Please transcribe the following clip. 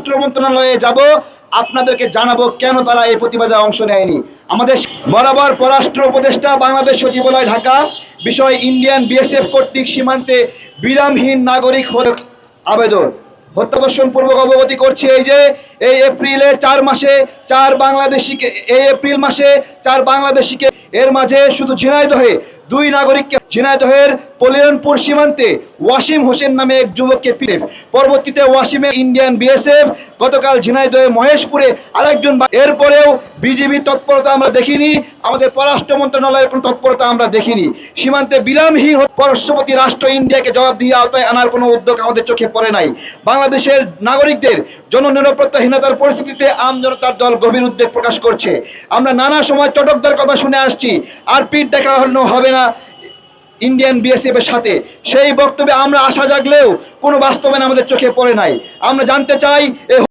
পররাষ্ট্র মন্ত্রণালয়ে যাব, আপনাদেরকে জানাবো কেন তারা এই প্রতিবাদে অংশ নেয়নি। আমাদের বরাবর পররাষ্ট্র উপদেষ্টা বাংলাদেশ সচিবালয় ঢাকা বিষয় ইন্ডিয়ান বিএসএফ কর্তৃক সীমান্তে বিরামহীন নাগরিক আবেদন হত্যাদর্শনপূর্বক অবগতি করছে। এই এপ্রিলের 4 মাসে 4 বাংলাদেশিকে, এই এপ্রিল মাসে 4 বাংলাদেশিকে, এর মাঝে শুধু ঝিনাইদহে 2 নাগরিককে, ঝিনাইদহের পলিয়নপুর সীমান্তে ওয়াসিম হোসেন নামে এক যুবককে পিটে, পরবর্তীতে ওয়াসিমে ইন্ডিয়ান বিএসএফ গতকাল ঝিনাইদহে মহেশপুরে আরেকজন। এরপরেও বিজিবি তৎপরতা আমরা দেখিনি, আমাদের পররাষ্ট্র মন্ত্রণালয়ের কোনো তৎপরতা আমরা দেখিনি। সীমান্তে বিরামহীন পার্শ্ববর্তী রাষ্ট্র ইন্ডিয়াকে জবাবদিহি আওতায় আনার কোনো উদ্যোগ আমাদের চোখে পড়ে নাই। বাংলাদেশের নাগরিকদের জননিরাপত্তাহীনতার পরিস্থিতিতে আমজনতার দল গভীর উদ্বেগ প্রকাশ করছে। আমরা নানা সময় চটকদার কথা শুনে আসছি, আর পিঠ দেখানো হবে না ইন্ডিয়ান বিএসএফের সাথে। সেই বক্তব্যে আমরা আশা জাগলেও কোনো বাস্তবায়ন আমাদের চোখে পড়ে নাই। আমরা জানতে চাই